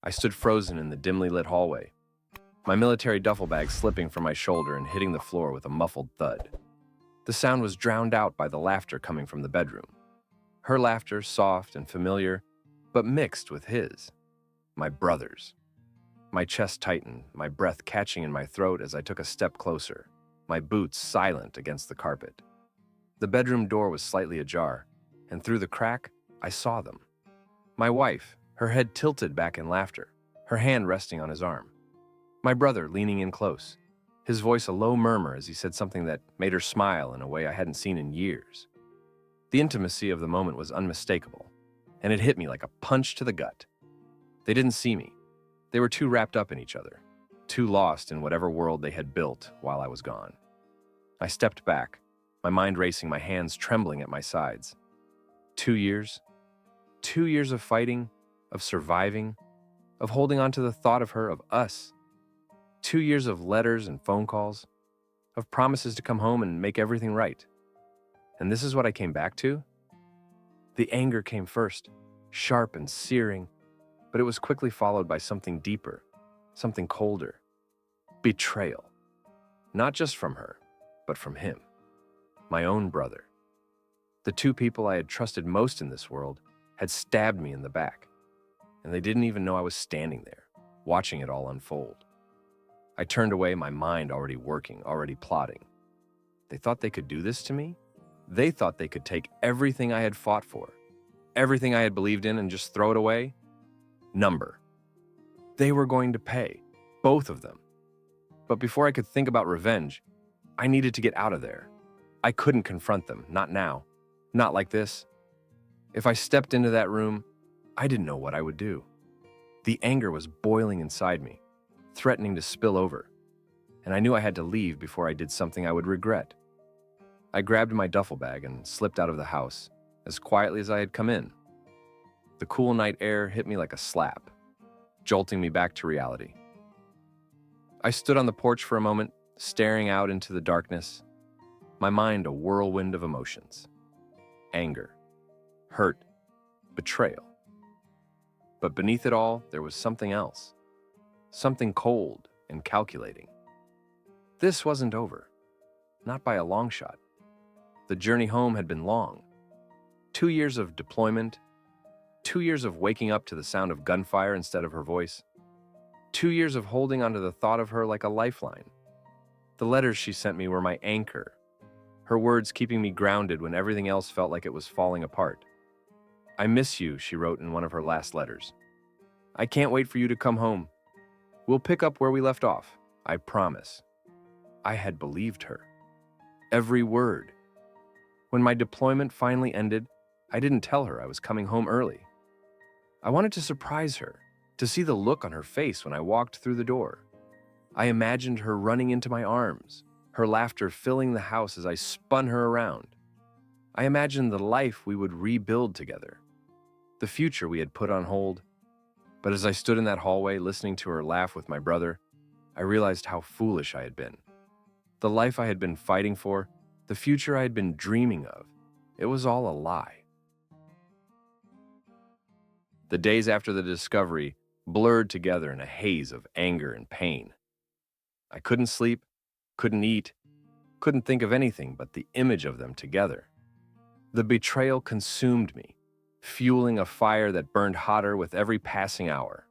I stood frozen in the dimly lit hallway, my military duffel bag slipping from my shoulder and hitting the floor with a muffled thud. The sound was drowned out by the laughter coming from the bedroom. Her laughter, soft and familiar, but mixed with his, my brother's. My chest tightened, my breath catching in my throat as I took a step closer, my boots silent against the carpet. The bedroom door was slightly ajar, and through the crack, I saw them. My wife, her head tilted back in laughter, her hand resting on his arm. My brother leaning in close, his voice a low murmur as he said something that made her smile in a way I hadn't seen in years. The intimacy of the moment was unmistakable, and it hit me like a punch to the gut. They didn't see me. They were too wrapped up in each other, too lost in whatever world they had built while I was gone. I stepped back, my mind racing, my hands trembling at my sides. 2 years? 2 years of fighting, of surviving, of holding on to the thought of her, of us. 2 years of letters and phone calls, of promises to come home and make everything right. And this is what I came back to? The anger came first, sharp and searing, but it was quickly followed by something deeper, something colder. Betrayal. Not just from her, but from him. My own brother. The two people I had trusted most in this world had stabbed me in the back, and they didn't even know I was standing there, watching it all unfold. I turned away, my mind already working, already plotting. They thought they could do this to me? They thought they could take everything I had fought for, everything I had believed in, and just throw it away? Number. They were going to pay, both of them. But before I could think about revenge, I needed to get out of there. I couldn't confront them, not now, not like this. If I stepped into that room, I didn't know what I would do. The anger was boiling inside me, threatening to spill over, and I knew I had to leave before I did something I would regret. I grabbed my duffel bag and slipped out of the house, as quietly as I had come in. The cool night air hit me like a slap, jolting me back to reality. I stood on the porch for a moment, staring out into the darkness, my mind a whirlwind of emotions. Anger, hurt, betrayal. But beneath it all, there was something else. Something cold and calculating. This wasn't over. Not by a long shot. The journey home had been long. 2 years of deployment, 2 years of waking up to the sound of gunfire instead of her voice, 2 years of holding onto the thought of her like a lifeline. The letters she sent me were my anchor, her words keeping me grounded when everything else felt like it was falling apart. "I miss you," she wrote in one of her last letters. "I can't wait for you to come home. We'll pick up where we left off, I promise." I had believed her. Every word. When my deployment finally ended, I didn't tell her I was coming home early. I wanted to surprise her, to see the look on her face when I walked through the door. I imagined her running into my arms, her laughter filling the house as I spun her around. I imagined the life we would rebuild together, the future we had put on hold. But as I stood in that hallway listening to her laugh with my brother, I realized how foolish I had been. The life I had been fighting for, the future I had been dreaming of, it was all a lie. The days after the discovery blurred together in a haze of anger and pain. I couldn't sleep, couldn't eat, couldn't think of anything but the image of them together. The betrayal consumed me, fueling a fire that burned hotter with every passing hour.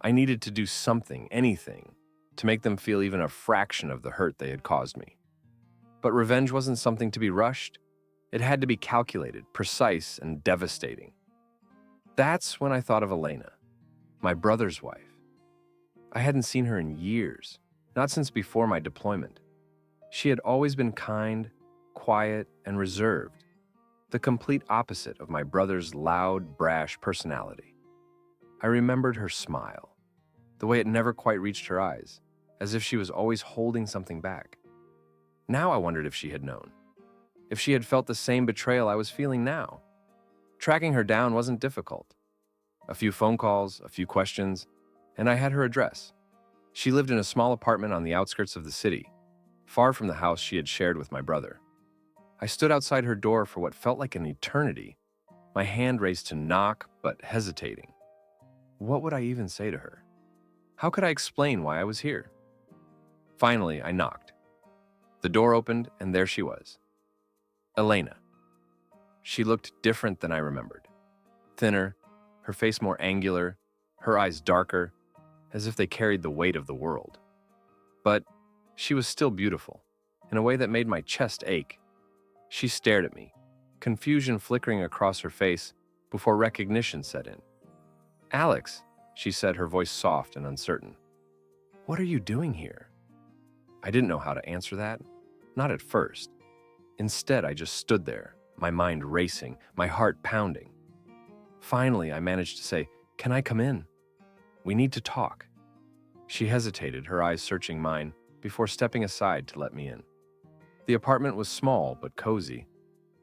I needed to do something, anything, to make them feel even a fraction of the hurt they had caused me. But revenge wasn't something to be rushed. It had to be calculated, precise, and devastating. That's when I thought of Elena, my brother's wife. I hadn't seen her in years, not since before my deployment. She had always been kind, quiet, and reserved, the complete opposite of my brother's loud, brash personality. I remembered her smile, the way it never quite reached her eyes, as if she was always holding something back. Now I wondered if she had known, if she had felt the same betrayal I was feeling now. Tracking her down wasn't difficult. A few phone calls, a few questions, and I had her address. She lived in a small apartment on the outskirts of the city, far from the house she had shared with my brother. I stood outside her door for what felt like an eternity, my hand raised to knock, but hesitating. What would I even say to her? How could I explain why I was here? Finally, I knocked. The door opened, and there she was. Elena. She looked different than I remembered. Thinner, her face more angular, her eyes darker, as if they carried the weight of the world. But she was still beautiful, in a way that made my chest ache. She stared at me, confusion flickering across her face before recognition set in. "Alex," she said, her voice soft and uncertain. "What are you doing here?" I didn't know how to answer that, not at first. Instead, I just stood there, my mind racing, my heart pounding. Finally, I managed to say, "Can I come in? We need to talk." She hesitated, her eyes searching mine, before stepping aside to let me in. The apartment was small but cozy,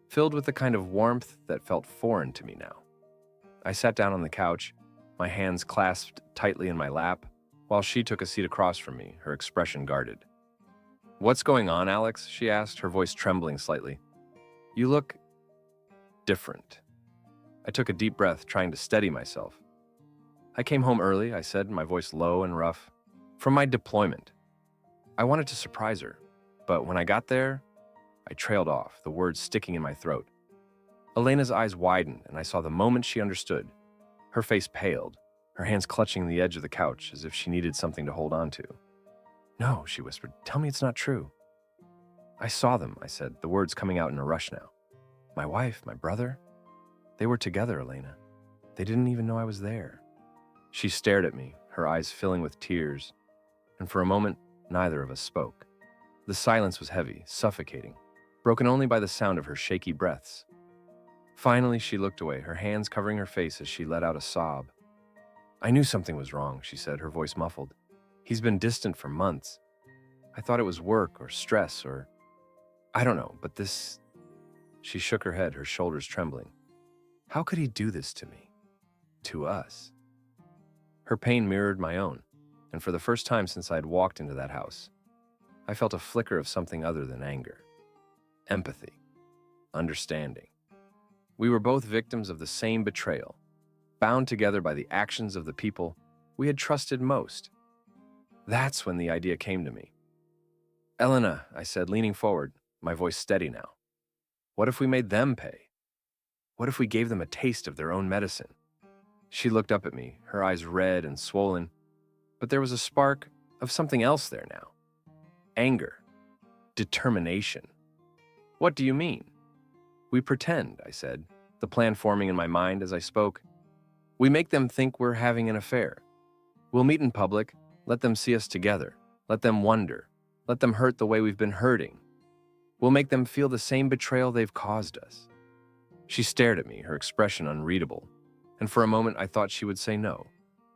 filled with the kind of warmth that felt foreign to me now. I sat down on the couch, my hands clasped tightly in my lap, while she took a seat across from me, her expression guarded. "What's going on, Alex?" she asked, her voice trembling slightly. "You look different." I took a deep breath, trying to steady myself. "I came home early," I said, my voice low and rough, "from my deployment. I wanted to surprise her, but when I got there, I trailed off, the words sticking in my throat. Elena's eyes widened, and I saw the moment she understood. Her face paled, her hands clutching the edge of the couch as if she needed something to hold on to. "No," she whispered. "Tell me it's not true." "I saw them," I said, the words coming out in a rush now. "My wife, my brother, they were together, Elena. They didn't even know I was there." She stared at me, her eyes filling with tears, and for a moment, neither of us spoke. The silence was heavy, suffocating, broken only by the sound of her shaky breaths. Finally, she looked away, her hands covering her face as she let out a sob. "I knew something was wrong," she said, her voice muffled. "He's been distant for months. I thought it was work or stress or... I don't know, but this..." She shook her head, her shoulders trembling. "How could he do this to me? To us?" Her pain mirrored my own, and for the first time since I had walked into that house, I felt a flicker of something other than anger. Empathy. Understanding. We were both victims of the same betrayal, bound together by the actions of the people we had trusted most. That's when the idea came to me. "Elena," I said, leaning forward, my voice steady now. "What if we made them pay? What if we gave them a taste of their own medicine?" She looked up at me, her eyes red and swollen, but there was a spark of something else there now. Anger. Determination. "What do you mean?" "We pretend," I said, the plan forming in my mind as I spoke. "We make them think we're having an affair. We'll meet in public, let them see us together, let them wonder, let them hurt the way we've been hurting. We'll make them feel the same betrayal they've caused us." She stared at me, her expression unreadable, and for a moment I thought she would say no.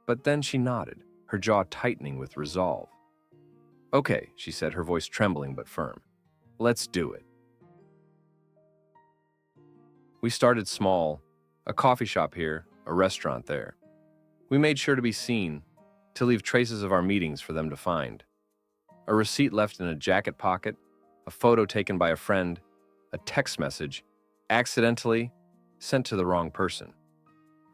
But then she nodded, her jaw tightening with resolve. "Okay," she said, her voice trembling but firm. "Let's do it." We started small, a coffee shop here, a restaurant there. We made sure to be seen, to leave traces of our meetings for them to find. A receipt left in a jacket pocket, a photo taken by a friend, a text message, accidentally sent to the wrong person.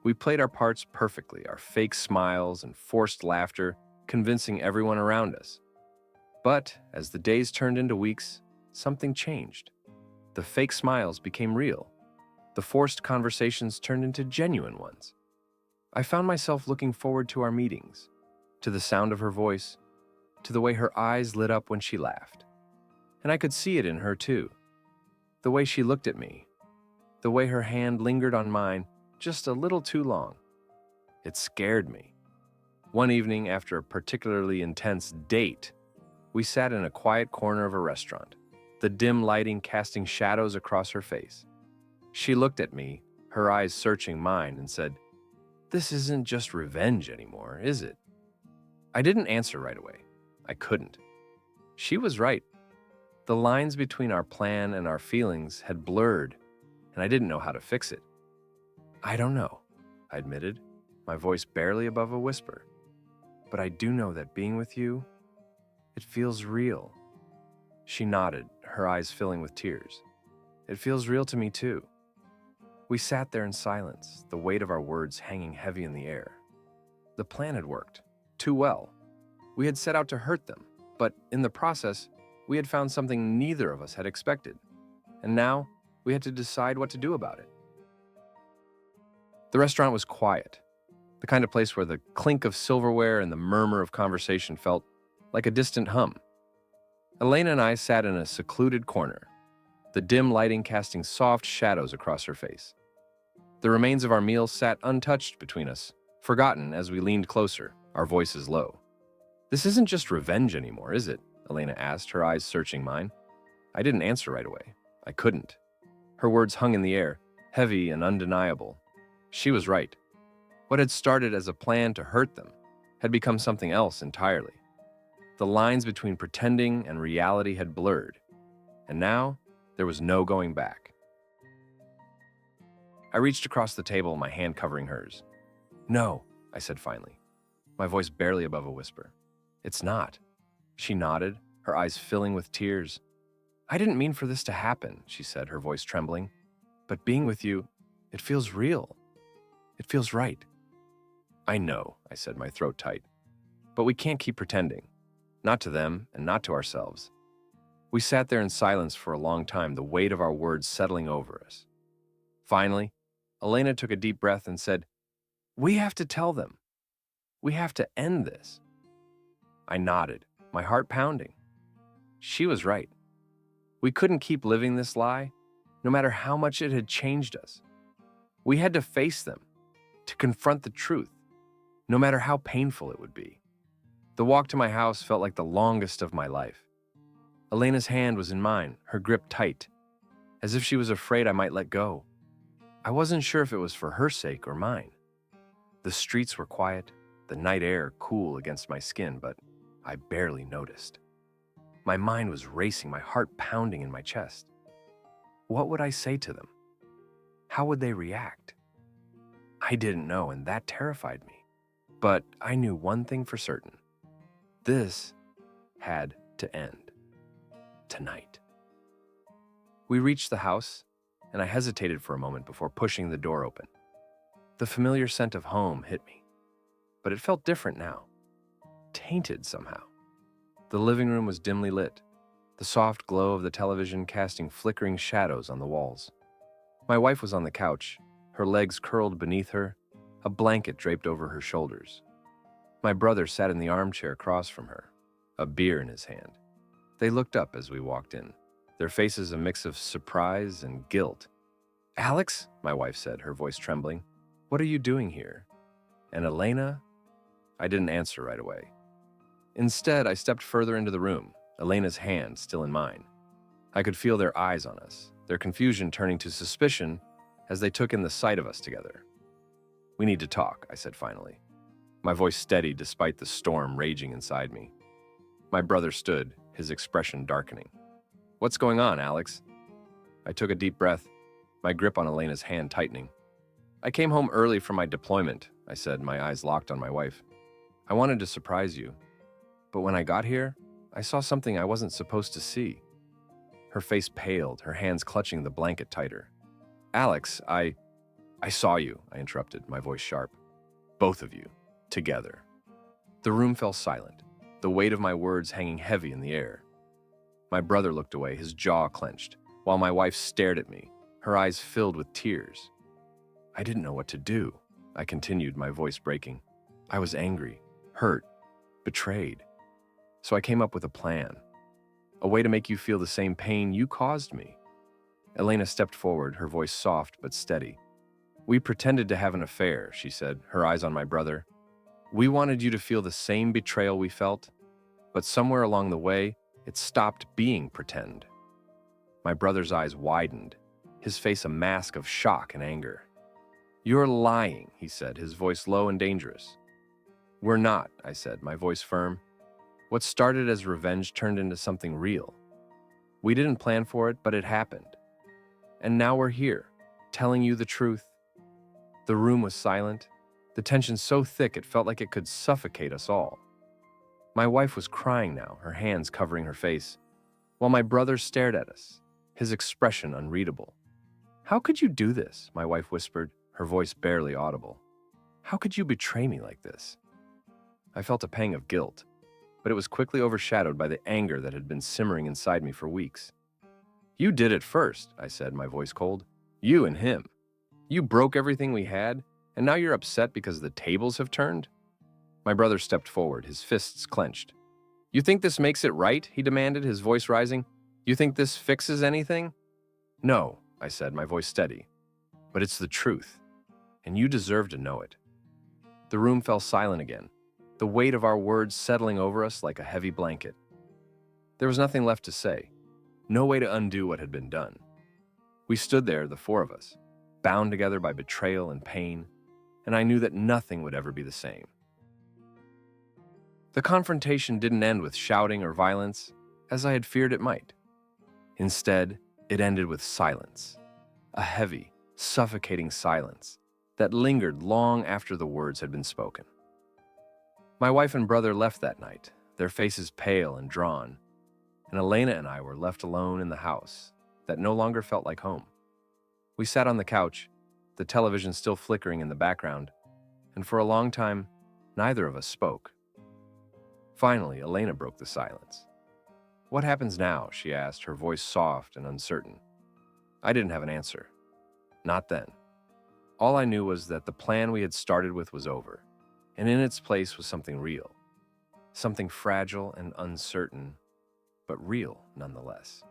We played our parts perfectly, our fake smiles and forced laughter convincing everyone around us. But as the days turned into weeks, something changed. The fake smiles became real. The forced conversations turned into genuine ones. I found myself looking forward to our meetings, to the sound of her voice, to the way her eyes lit up when she laughed. And I could see it in her too. The way she looked at me, the way her hand lingered on mine just a little too long. It scared me. One evening, after a particularly intense date, we sat in a quiet corner of a restaurant, the dim lighting casting shadows across her face. She looked at me, her eyes searching mine, and said, "This isn't just revenge anymore, is it?" I didn't answer right away. I couldn't. She was right. The lines between our plan and our feelings had blurred, and I didn't know how to fix it. "I don't know," I admitted, my voice barely above a whisper. "But I do know that being with you, it feels real." She nodded, her eyes filling with tears. "It feels real to me too." We sat there in silence, the weight of our words hanging heavy in the air. The plan had worked. Too well. We had set out to hurt them, but in the process, we had found something neither of us had expected. And now, we had to decide what to do about it. The restaurant was quiet, the kind of place where the clink of silverware and the murmur of conversation felt like a distant hum. Elena and I sat in a secluded corner, the dim lighting casting soft shadows across her face. The remains of our meal sat untouched between us, forgotten as we leaned closer, our voices low. "This isn't just revenge anymore, is it?" Elena asked, her eyes searching mine. I didn't answer right away. I couldn't. Her words hung in the air, heavy and undeniable. She was right. What had started as a plan to hurt them had become something else entirely. The lines between pretending and reality had blurred, and now there was no going back. I reached across the table, my hand covering hers. "No," I said finally, my voice barely above a whisper. "It's not." She nodded, her eyes filling with tears. "I didn't mean for this to happen," she said, her voice trembling. "But being with you, it feels real. It feels right." "I know," I said, my throat tight. "But we can't keep pretending. Not to them and not to ourselves." We sat there in silence for a long time, the weight of our words settling over us. Finally, Elena took a deep breath and said, "We have to tell them. We have to end this." I nodded, my heart pounding. She was right. We couldn't keep living this lie, no matter how much it had changed us. We had to face them, to confront the truth, no matter how painful it would be. The walk to my house felt like the longest of my life. Elena's hand was in mine, her grip tight, as if she was afraid I might let go. I wasn't sure if it was for her sake or mine. The streets were quiet, the night air cool against my skin, but I barely noticed. My mind was racing, my heart pounding in my chest. What would I say to them? How would they react? I didn't know, and that terrified me. But I knew one thing for certain. This had to end. Tonight. We reached the house, and I hesitated for a moment before pushing the door open. The familiar scent of home hit me, but it felt different now. Tainted somehow. The living room was dimly lit, the soft glow of the television casting flickering shadows on the walls. My wife was on the couch, her legs curled beneath her, a blanket draped over her shoulders. My brother sat in the armchair across from her, a beer in his hand. They looked up as we walked in, their faces a mix of surprise and guilt. "Alex," my wife said, her voice trembling, "what are you doing here?" "And Elena?" I didn't answer right away. Instead, I stepped further into the room, Elena's hand still in mine. I could feel their eyes on us, their confusion turning to suspicion as they took in the sight of us together. "We need to talk," I said finally, my voice steady despite the storm raging inside me. My brother stood, his expression darkening. "What's going on, Alex?" I took a deep breath, my grip on Elena's hand tightening. "I came home early from my deployment," I said, my eyes locked on my wife. "I wanted to surprise you. But when I got here, I saw something I wasn't supposed to see." Her face paled, her hands clutching the blanket tighter. "Alex, I saw you," I interrupted, my voice sharp. "Both of you, together." The room fell silent, the weight of my words hanging heavy in the air. My brother looked away, his jaw clenched, while my wife stared at me, her eyes filled with tears. I didn't know what to do, I continued, my voice breaking. I was angry, hurt, betrayed. So I came up with a plan. A way to make you feel the same pain you caused me. Elena stepped forward, her voice soft but steady. "We pretended to have an affair," she said, her eyes on my brother. "We wanted you to feel the same betrayal we felt, but somewhere along the way, it stopped being pretend." My brother's eyes widened, his face a mask of shock and anger. "You're lying," he said, his voice low and dangerous. "We're not," I said, my voice firm. "What started as revenge turned into something real. We didn't plan for it, but it happened. And now we're here, telling you the truth." The room was silent, the tension so thick it felt like it could suffocate us all. My wife was crying now, her hands covering her face, while my brother stared at us, his expression unreadable. "How could you do this?" my wife whispered, her voice barely audible. "How could you betray me like this?" I felt a pang of guilt, but it was quickly overshadowed by the anger that had been simmering inside me for weeks. "You did it first," I said, my voice cold. "You and him. You broke everything we had, and now you're upset because the tables have turned?" My brother stepped forward, his fists clenched. "You think this makes it right?" he demanded, his voice rising. "You think this fixes anything?" "No," I said, my voice steady. "But it's the truth, and you deserve to know it." The room fell silent again, the weight of our words settling over us like a heavy blanket. There was nothing left to say, no way to undo what had been done. We stood there, the four of us, bound together by betrayal and pain, and I knew that nothing would ever be the same. The confrontation didn't end with shouting or violence, as I had feared it might. Instead, it ended with silence, a heavy, suffocating silence that lingered long after the words had been spoken. My wife and brother left that night, their faces pale and drawn, and Elena and I were left alone in the house that no longer felt like home. We sat on the couch, the television still flickering in the background, and for a long time, neither of us spoke. Finally, Elena broke the silence. "What happens now?" she asked, her voice soft and uncertain. I didn't have an answer. Not then. All I knew was that the plan we had started with was over, and in its place was something real. Something fragile and uncertain, but real nonetheless.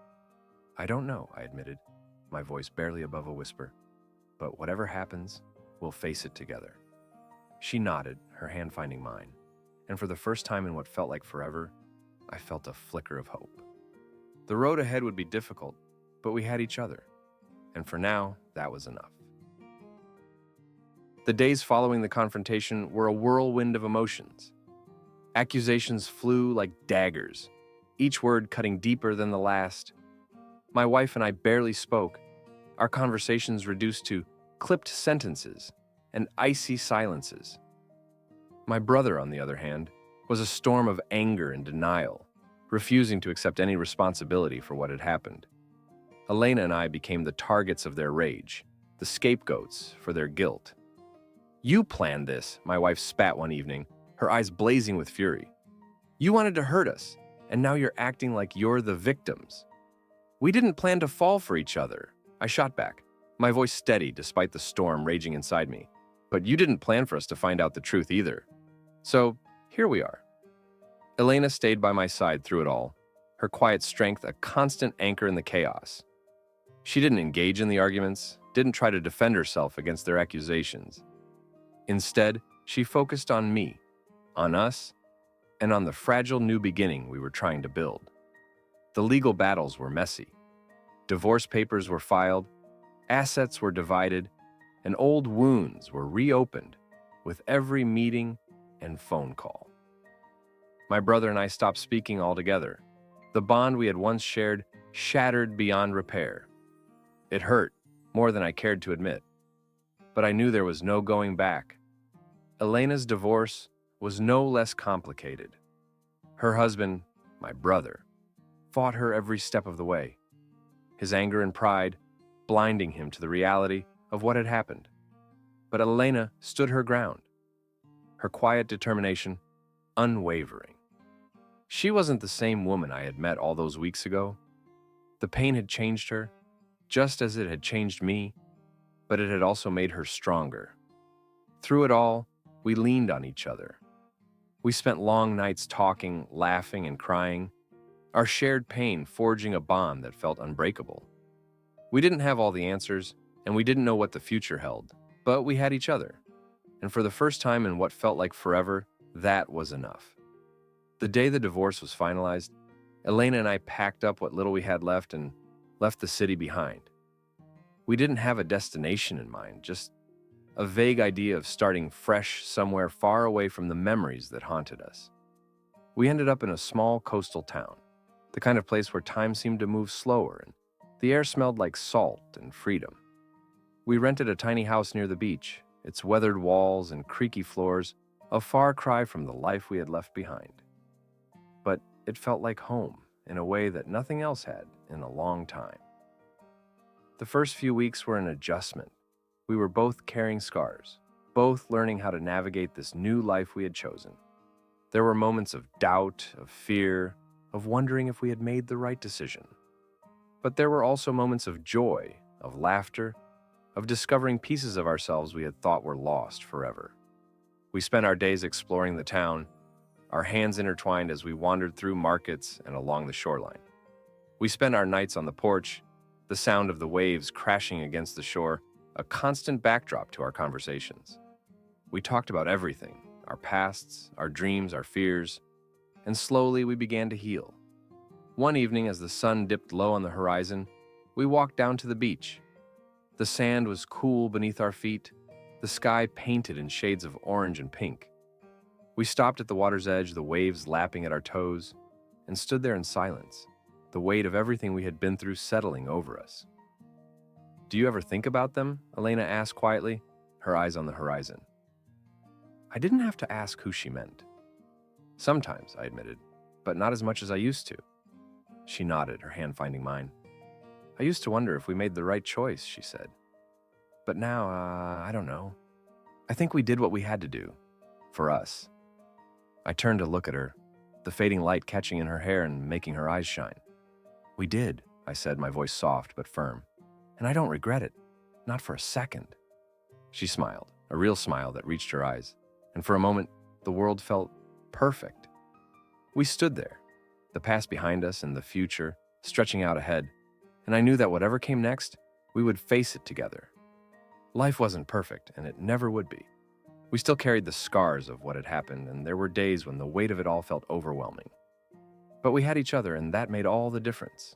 "I don't know," I admitted, my voice barely above a whisper. "But whatever happens, we'll face it together." She nodded, her hand finding mine, and for the first time in what felt like forever, I felt a flicker of hope. The road ahead would be difficult, but we had each other, and for now, that was enough. The days following the confrontation were a whirlwind of emotions. Accusations flew like daggers, each word cutting deeper than the last. My wife and I barely spoke, our conversations reduced to clipped sentences and icy silences. My brother, on the other hand, was a storm of anger and denial, refusing to accept any responsibility for what had happened. Elena and I became the targets of their rage, the scapegoats for their guilt. "You planned this," my wife spat one evening, her eyes blazing with fury. "You wanted to hurt us, and now you're acting like you're the victims." "We didn't plan to fall for each other," I shot back, my voice steady despite the storm raging inside me. "But you didn't plan for us to find out the truth either. So, here we are." Elena stayed by my side through it all, her quiet strength a constant anchor in the chaos. She didn't engage in the arguments, didn't try to defend herself against their accusations. Instead, she focused on me, on us, and on the fragile new beginning we were trying to build. The legal battles were messy. Divorce papers were filed, assets were divided, and old wounds were reopened with every meeting and phone call. My brother and I stopped speaking altogether. The bond we had once shared shattered beyond repair. It hurt, more than I cared to admit. But I knew there was no going back. Elena's divorce was no less complicated. Her husband, my brother, fought her every step of the way, his anger and pride blinding him to the reality of what had happened. But Elena stood her ground, her quiet determination unwavering. She wasn't the same woman I had met all those weeks ago. The pain had changed her, just as it had changed me, but it had also made her stronger. Through it all, we leaned on each other. We spent long nights talking, laughing, and crying, our shared pain forging a bond that felt unbreakable. We didn't have all the answers, and we didn't know what the future held, but we had each other. And for the first time in what felt like forever, that was enough. The day the divorce was finalized, Elena and I packed up what little we had left and left the city behind. We didn't have a destination in mind, just a vague idea of starting fresh somewhere far away from the memories that haunted us. We ended up in a small coastal town, the kind of place where time seemed to move slower and the air smelled like salt and freedom. We rented a tiny house near the beach, its weathered walls and creaky floors a far cry from the life we had left behind. But it felt like home in a way that nothing else had in a long time. The first few weeks were an adjustment. We were both carrying scars, both learning how to navigate this new life we had chosen. There were moments of doubt, of fear, of wondering if we had made the right decision. But there were also moments of joy, of laughter, of discovering pieces of ourselves we had thought were lost forever. We spent our days exploring the town, our hands intertwined as we wandered through markets and along the shoreline. We spent our nights on the porch, the sound of the waves crashing against the shore, a constant backdrop to our conversations. We talked about everything, our pasts, our dreams, our fears, and slowly we began to heal. One evening, as the sun dipped low on the horizon, we walked down to the beach. The sand was cool beneath our feet, the sky painted in shades of orange and pink. We stopped at the water's edge, the waves lapping at our toes, and stood there in silence, the weight of everything we had been through settling over us. "Do you ever think about them?" Elena asked quietly, her eyes on the horizon. I didn't have to ask who she meant. "Sometimes," I admitted, "but not as much as I used to." She nodded, her hand finding mine. "I used to wonder if we made the right choice," she said. "But now, I don't know. I think we did what we had to do. For us." I turned to look at her, the fading light catching in her hair and making her eyes shine. "We did," I said, my voice soft but firm. "And I don't regret it. Not for a second." She smiled, a real smile that reached her eyes. And for a moment, the world felt perfect. We stood there, the past behind us and the future stretching out ahead, and I knew that whatever came next, we would face it together. Life wasn't perfect, and it never would be. We still carried the scars of what had happened, and there were days when the weight of it all felt overwhelming. But we had each other, and that made all the difference.